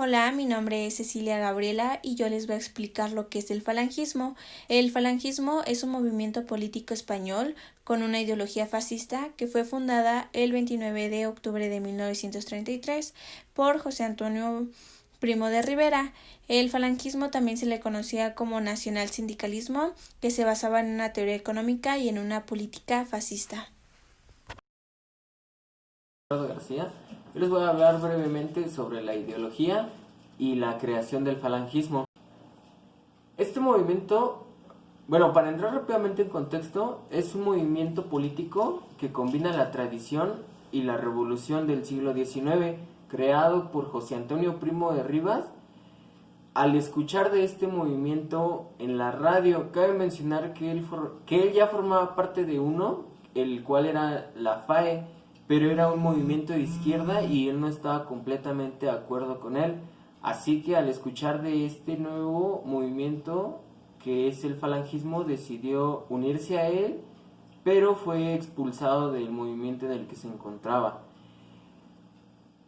Hola, mi nombre es Cecilia Gabriela y yo les voy a explicar lo que es el falangismo. El falangismo es un movimiento político español con una ideología fascista que fue fundada el 29 de octubre de 1933 por José Antonio Primo de Rivera. El falangismo también se le conocía como nacionalsindicalismo, que se basaba en una teoría económica y en una política fascista. García. Yo les voy a hablar brevemente sobre la ideología y la creación del falangismo. Este movimiento, para entrar rápidamente en contexto, es un movimiento político que combina la tradición y la revolución del siglo XIX, creado por José Antonio Primo de Rivas. Al escuchar de este movimiento en la radio, cabe mencionar que él ya formaba parte de uno, el cual era la FAE, pero era un movimiento de izquierda y él no estaba completamente de acuerdo con él. Así que al escuchar de este nuevo movimiento, que es el falangismo, decidió unirse a él, pero fue expulsado del movimiento en el que se encontraba.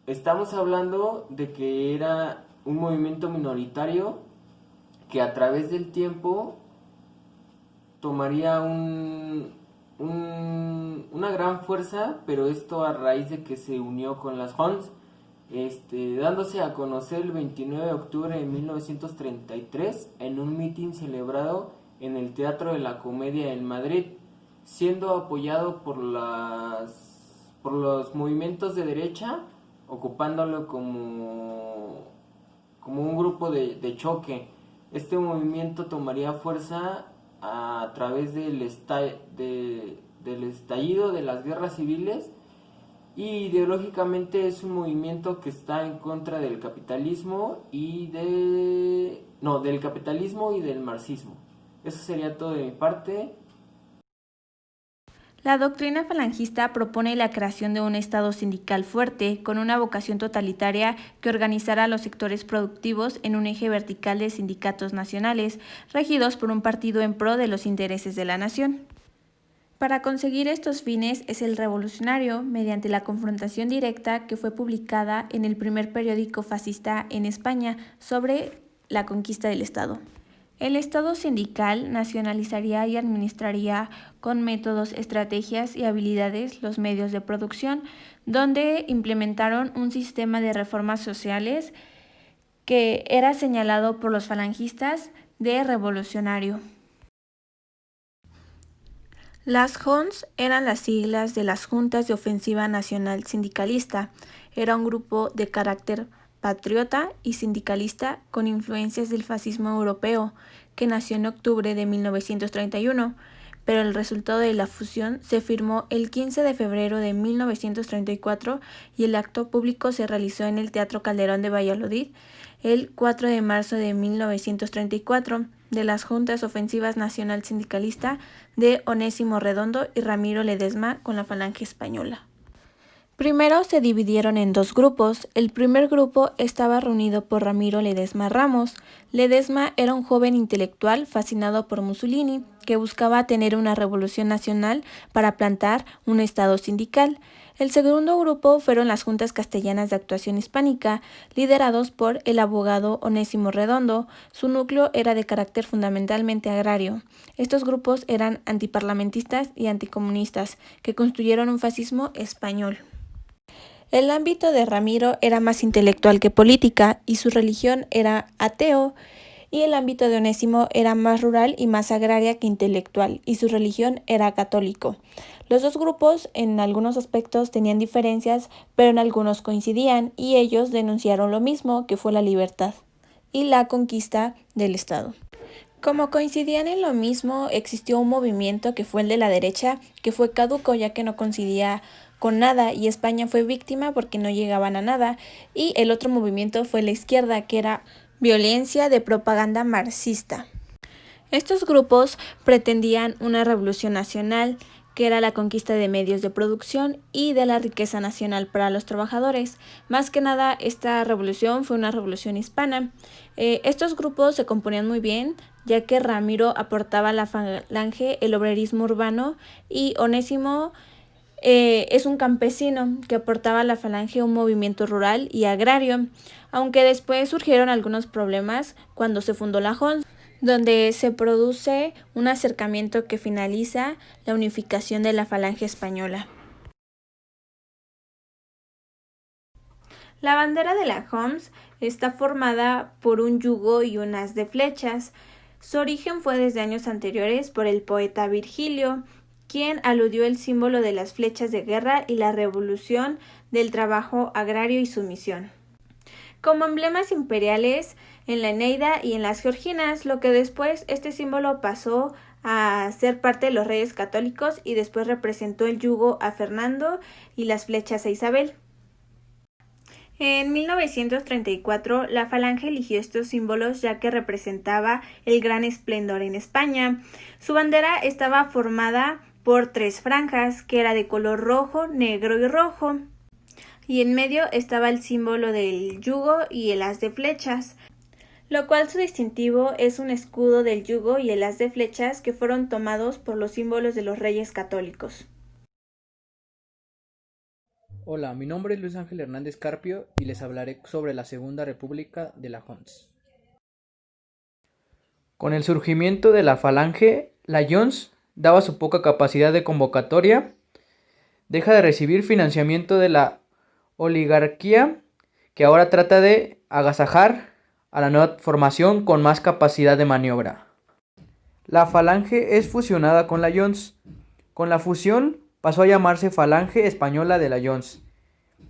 Estamos hablando de que era un movimiento minoritario que a través del tiempo tomaría una gran fuerza, pero esto a raíz de que se unió con las Hons, dándose a conocer el 29 de octubre de 1933 en un mitin celebrado en el Teatro de la Comedia en Madrid, siendo apoyado por los movimientos de derecha, ocupándolo como un grupo de choque. Este movimiento tomaría fuerza a través del estallido de las guerras civiles, y ideológicamente es un movimiento que está en contra del capitalismo del capitalismo y del marxismo. Eso sería todo de mi parte. La doctrina falangista propone la creación de un Estado sindical fuerte, con una vocación totalitaria que organizara a los sectores productivos en un eje vertical de sindicatos nacionales, regidos por un partido en pro de los intereses de la nación. Para conseguir estos fines es el revolucionario, mediante la confrontación directa que fue publicada en el primer periódico fascista en España sobre la conquista del Estado. El Estado sindical nacionalizaría y administraría con métodos, estrategias y habilidades los medios de producción, donde implementaron un sistema de reformas sociales que era señalado por los falangistas de revolucionario. Las JONS eran las siglas de las Juntas de Ofensiva Nacional Sindicalista. Era un grupo de carácter patriota y sindicalista con influencias del fascismo europeo, que nació en octubre de 1931, pero el resultado de la fusión se firmó el 15 de febrero de 1934 y el acto público se realizó en el Teatro Calderón de Valladolid el 4 de marzo de 1934, de las Juntas Ofensivas Nacional Sindicalista de Onésimo Redondo y Ramiro Ledesma con la Falange Española. Primero se dividieron en dos grupos. El primer grupo estaba reunido por Ramiro Ledesma Ramos. Ledesma era un joven intelectual fascinado por Mussolini, que buscaba tener una revolución nacional para plantar un estado sindical. El segundo grupo fueron las Juntas Castellanas de Actuación Hispánica, liderados por el abogado Onésimo Redondo. Su núcleo era de carácter fundamentalmente agrario. Estos grupos eran antiparlamentistas y anticomunistas, que construyeron un fascismo español. El ámbito de Ramiro era más intelectual que política y su religión era ateo, y el ámbito de Onésimo era más rural y más agraria que intelectual, y su religión era católico. Los dos grupos en algunos aspectos tenían diferencias, pero en algunos coincidían, y ellos denunciaron lo mismo, que fue la libertad y la conquista del Estado. Como coincidían en lo mismo, existió un movimiento que fue el de la derecha, que fue caduco ya que no coincidía con nada y España fue víctima porque no llegaban a nada, y el otro movimiento fue la izquierda, que era violencia de propaganda marxista. Estos grupos pretendían una revolución nacional, que era la conquista de medios de producción y de la riqueza nacional para los trabajadores. Más que nada, esta revolución fue una revolución hispana. Estos grupos se componían muy bien, ya que Ramiro aportaba la falange, el obrerismo urbano, y Onésimo es un campesino que aportaba a la Falange un movimiento rural y agrario, aunque después surgieron algunos problemas cuando se fundó la JONS, donde se produce un acercamiento que finaliza la unificación de la Falange española. La bandera de la JONS está formada por un yugo y un haz de flechas. Su origen fue desde años anteriores por el poeta Virgilio, quien aludió el símbolo de las flechas de guerra y la revolución del trabajo agrario y sumisión como emblemas imperiales en la Eneida y en las Georginas, lo que después este símbolo pasó a ser parte de los reyes católicos y después representó el yugo a Fernando y las flechas a Isabel. En 1934, la Falange eligió estos símbolos ya que representaba el gran esplendor en España. Su bandera estaba formada por 3 franjas, que era de color rojo, negro y rojo. Y en medio estaba el símbolo del yugo y el haz de flechas, lo cual su distintivo es un escudo del yugo y el haz de flechas que fueron tomados por los símbolos de los reyes católicos. Hola, mi nombre es Luis Ángel Hernández Carpio y les hablaré sobre la Segunda República de la JONS. Con el surgimiento de la Falange, la JONS, dada su poca capacidad de convocatoria, deja de recibir financiamiento de la oligarquía, que ahora trata de agasajar a la nueva formación con más capacidad de maniobra. La Falange es fusionada con la JONS. Con la fusión pasó a llamarse Falange Española de la JONS,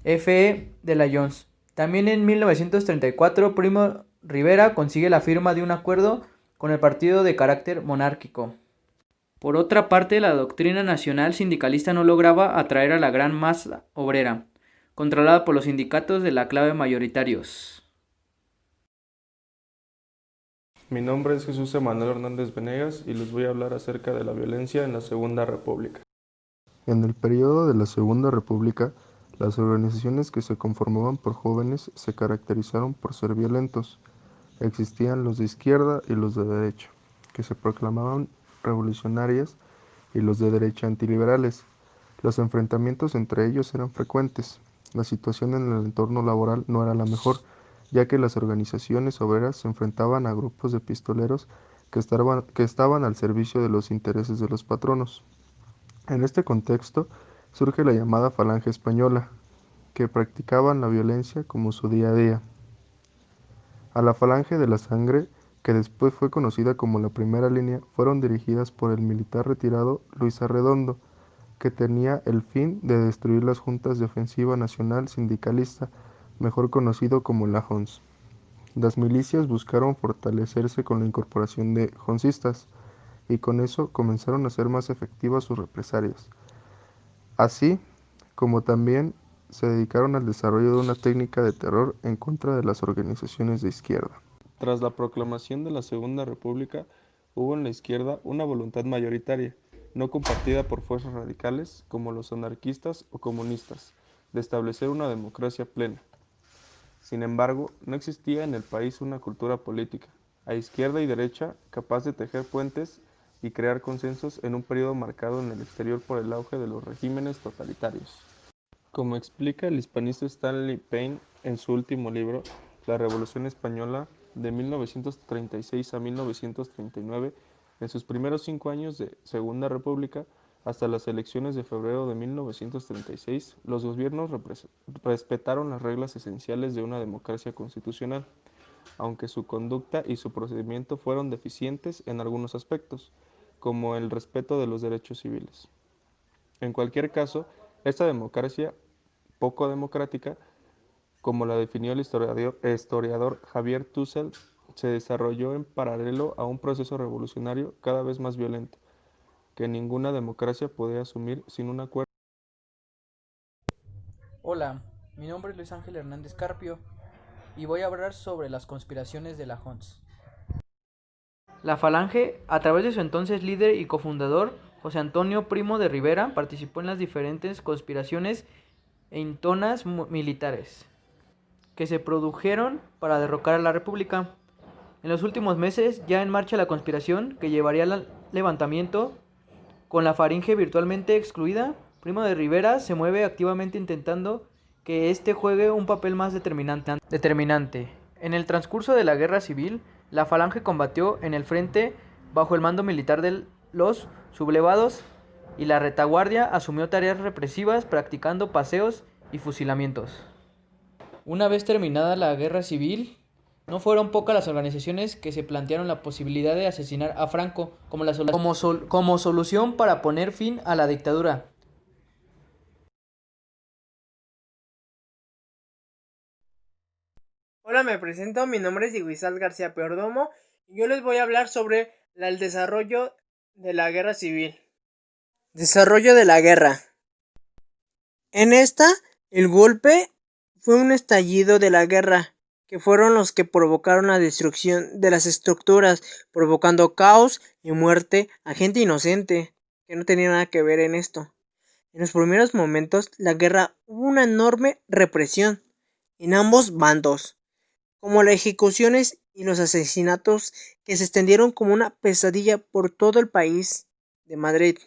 FE de la JONS. También en 1934 Primo de Rivera consigue la firma de un acuerdo con el partido de carácter monárquico. Por otra parte, la doctrina nacional sindicalista no lograba atraer a la gran masa obrera, controlada por los sindicatos de la clave mayoritarios. Mi nombre es Jesús Emanuel Hernández Venegas y les voy a hablar acerca de la violencia en la Segunda República. En el periodo de la Segunda República, las organizaciones que se conformaban por jóvenes se caracterizaron por ser violentos. Existían los de izquierda y los de derecha, que se proclamaban revolucionarias, y los de derecha antiliberales. Los enfrentamientos entre ellos eran frecuentes. La situación en el entorno laboral no era la mejor, ya que las organizaciones obreras se enfrentaban a grupos de pistoleros que estaban al servicio de los intereses de los patronos. En este contexto surge la llamada Falange Española, que practicaban la violencia como su día a día. A la Falange de la Sangre, que después fue conocida como la Primera Línea, fueron dirigidas por el militar retirado Luis Arredondo, que tenía el fin de destruir las juntas de ofensiva nacional sindicalista, mejor conocido como la JONS. Las milicias buscaron fortalecerse con la incorporación de jonsistas, y con eso comenzaron a ser más efectivas sus represalias. Así como también se dedicaron al desarrollo de una técnica de terror en contra de las organizaciones de izquierda. Tras la proclamación de la Segunda República, hubo en la izquierda una voluntad mayoritaria, no compartida por fuerzas radicales como los anarquistas o comunistas, de establecer una democracia plena. Sin embargo, no existía en el país una cultura política, a izquierda y derecha, capaz de tejer puentes y crear consensos en un periodo marcado en el exterior por el auge de los regímenes totalitarios. Como explica el hispanista Stanley Payne en su último libro, La Revolución Española, de 1936 a 1939, en sus primeros 5 años de Segunda República, hasta las elecciones de febrero de 1936, los gobiernos respetaron las reglas esenciales de una democracia constitucional, aunque su conducta y su procedimiento fueron deficientes en algunos aspectos, como el respeto de los derechos civiles. En cualquier caso, esta democracia poco democrática, como la definió el historiador Javier Tussell, se desarrolló en paralelo a un proceso revolucionario cada vez más violento, que ninguna democracia podía asumir sin un acuerdo. Hola, mi nombre es Luis Ángel Hernández Carpio y voy a hablar sobre las conspiraciones de la JONS. La Falange, a través de su entonces líder y cofundador, José Antonio Primo de Rivera, participó en las diferentes conspiraciones e intonas militares que se produjeron para derrocar a la República. En los últimos meses, ya en marcha la conspiración que llevaría al levantamiento, con la Falange virtualmente excluida, Primo de Rivera se mueve activamente intentando que éste juegue un papel más determinante. En el transcurso de la guerra civil, la Falange combatió en el frente bajo el mando militar de los sublevados y la retaguardia asumió tareas represivas practicando paseos y fusilamientos. Una vez terminada la guerra civil, no fueron pocas las organizaciones que se plantearon la posibilidad de asesinar a Franco como solución para poner fin a la dictadura. Hola, me presento, mi nombre es Iguizal García Perdomo y yo les voy a hablar sobre el desarrollo de la guerra civil. Desarrollo de la guerra. En esta, el golpe fue un estallido de la guerra, que fueron los que provocaron la destrucción de las estructuras, provocando caos y muerte a gente inocente, que no tenía nada que ver en esto. En los primeros momentos, la guerra hubo una enorme represión en ambos bandos, como las ejecuciones y los asesinatos que se extendieron como una pesadilla por todo el país de Madrid.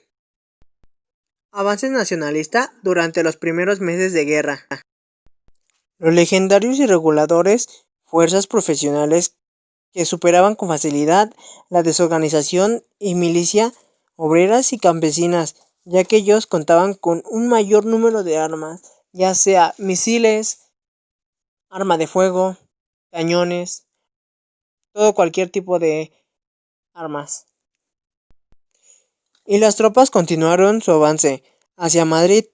Avances nacionalistas durante los primeros meses de guerra. Los legendarios y reguladores fuerzas profesionales que superaban con facilidad la desorganización y milicia obreras y campesinas, ya que ellos contaban con un mayor número de armas, ya sea misiles, arma de fuego, cañones, cualquier tipo de armas. Y las tropas continuaron su avance hacia Madrid,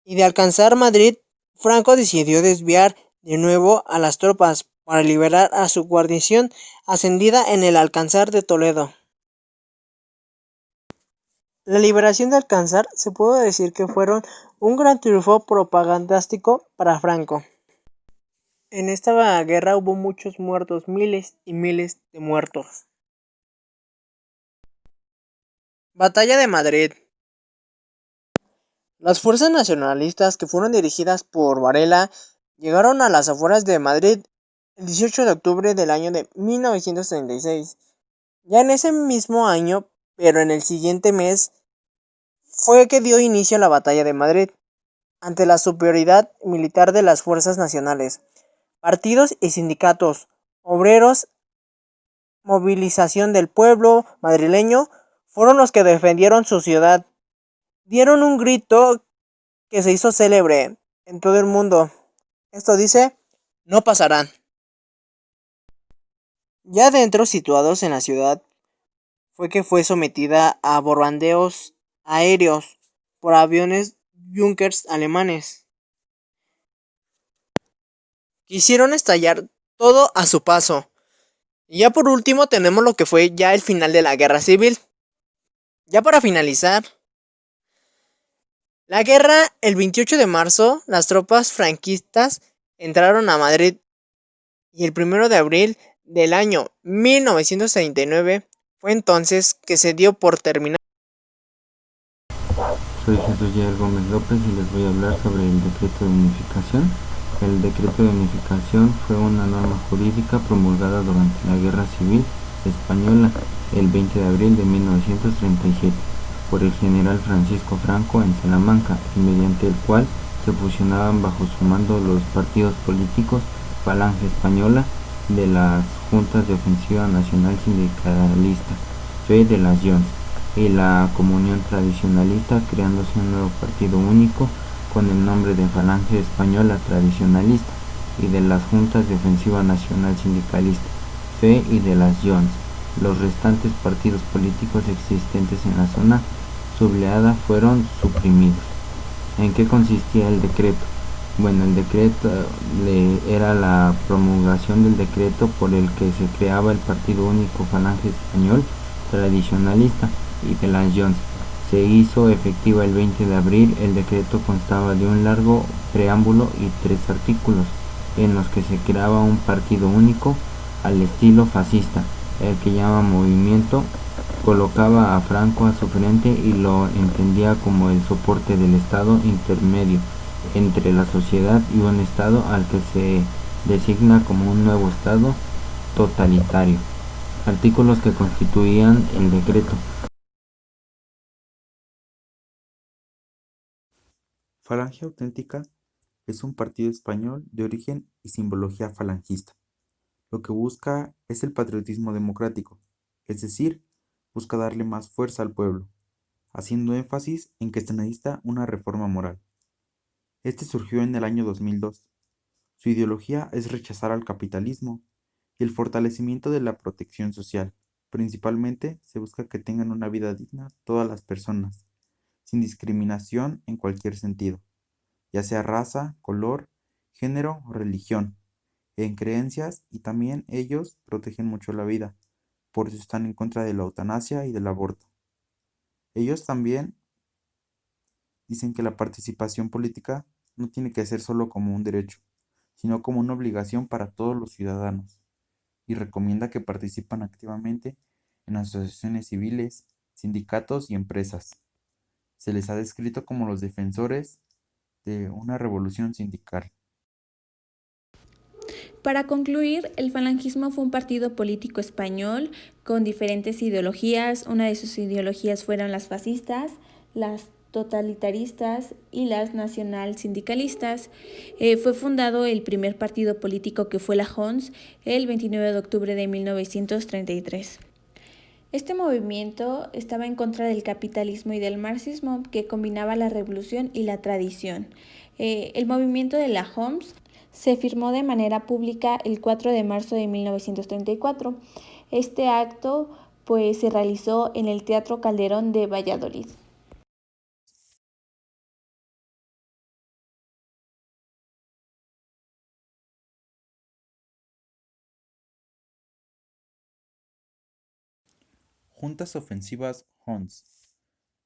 y de alcanzar Madrid, Franco decidió desviar de nuevo a las tropas para liberar a su guarnición ascendida en el Alcázar de Toledo. La liberación de Alcázar se puede decir que fueron un gran triunfo propagandístico para Franco. En esta guerra hubo muchos muertos, miles y miles de muertos. Batalla de Madrid. Las fuerzas nacionalistas, que fueron dirigidas por Varela, llegaron a las afueras de Madrid el 18 de octubre del año de 1936. Ya en ese mismo año, pero en el siguiente mes, fue que dio inicio a la Batalla de Madrid, ante la superioridad militar de las fuerzas nacionales. Partidos y sindicatos, obreros, movilización del pueblo madrileño, fueron los que defendieron su ciudad. Dieron un grito que se hizo célebre en todo el mundo. Esto dice: no pasarán. Ya dentro, situados en la ciudad, fue sometida a bombardeos aéreos por aviones Junkers alemanes. Quisieron estallar todo a su paso. Y ya por último tenemos lo que fue ya el final de la guerra civil. Ya para finalizar la guerra, el 28 de marzo, las tropas franquistas entraron a Madrid y el 1 de abril del año 1939 fue entonces que se dio por terminado. Soy Jesús Yael Gómez López y les voy a hablar sobre el decreto de unificación. El decreto de unificación fue una norma jurídica promulgada durante la Guerra Civil Española el 20 de abril de 1937 por el general Francisco Franco en Salamanca, y mediante el cual se fusionaban bajo su mando los partidos políticos Falange Española de las Juntas de Ofensiva Nacional Sindicalista, FE de las Jones, y la Comunión Tradicionalista, creándose un nuevo partido único con el nombre de Falange Española Tradicionalista, y de las Juntas de Ofensiva Nacional Sindicalista, FE y de las Jones. Los restantes partidos políticos existentes en la zona sublevada fueron suprimidos. ¿En qué consistía el decreto? Bueno, el decreto era la promulgación del decreto por el que se creaba el partido único Falange Español Tradicionalista y de las Jones. Se hizo efectiva el 20 de abril. El decreto constaba de un largo preámbulo y 3 artículos, en los que se creaba un partido único al estilo fascista, el que llama movimiento, colocaba a Franco a su frente y lo entendía como el soporte del Estado intermedio entre la sociedad y un Estado al que se designa como un nuevo Estado totalitario. Artículos que constituían el decreto. Falange Auténtica es un partido español de origen y simbología falangista. Lo que busca es el patriotismo democrático, es decir, busca darle más fuerza al pueblo, haciendo énfasis en que se necesita una reforma moral. Este surgió en el año 2002. Su ideología es rechazar al capitalismo y el fortalecimiento de la protección social. Principalmente se busca que tengan una vida digna todas las personas, sin discriminación en cualquier sentido, ya sea raza, color, género o religión, en creencias, y también ellos protegen mucho la vida, por eso están en contra de la eutanasia y del aborto. Ellos también dicen que la participación política no tiene que ser solo como un derecho, sino como una obligación para todos los ciudadanos, y recomienda que participan activamente en asociaciones civiles, sindicatos y empresas. Se les ha descrito como los defensores de una revolución sindical. Para concluir, el falangismo fue un partido político español con diferentes ideologías. Una de sus ideologías fueron las fascistas, las totalitaristas y las nacional sindicalistas. Fue fundado el primer partido político, que fue la JONS, el 29 de octubre de 1933. Este movimiento estaba en contra del capitalismo y del marxismo, que combinaba la revolución y la tradición. El movimiento de la JOMS se firmó de manera pública el 4 de marzo de 1934. Este acto se realizó en el Teatro Calderón de Valladolid. Juntas Ofensivas JONS.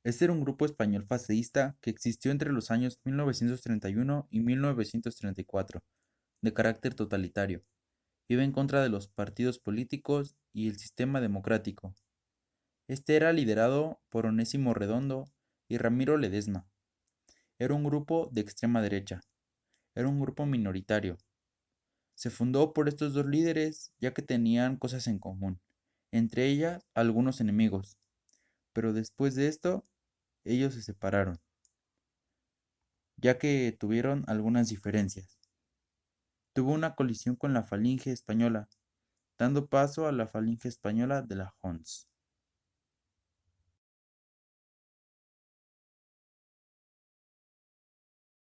Este era un grupo español fascista que existió entre los años 1931 y 1934, de carácter totalitario. Iba en contra de los partidos políticos y el sistema democrático. Este era liderado por Onésimo Redondo y Ramiro Ledesma. Era un grupo de extrema derecha. Era un grupo minoritario. Se fundó por estos dos líderes ya que tenían cosas en común, entre ellas algunos enemigos. Pero después de esto, ellos se separaron, ya que tuvieron algunas diferencias. Tuvo una colisión con la Falange Española, dando paso a la Falange Española de la JONS.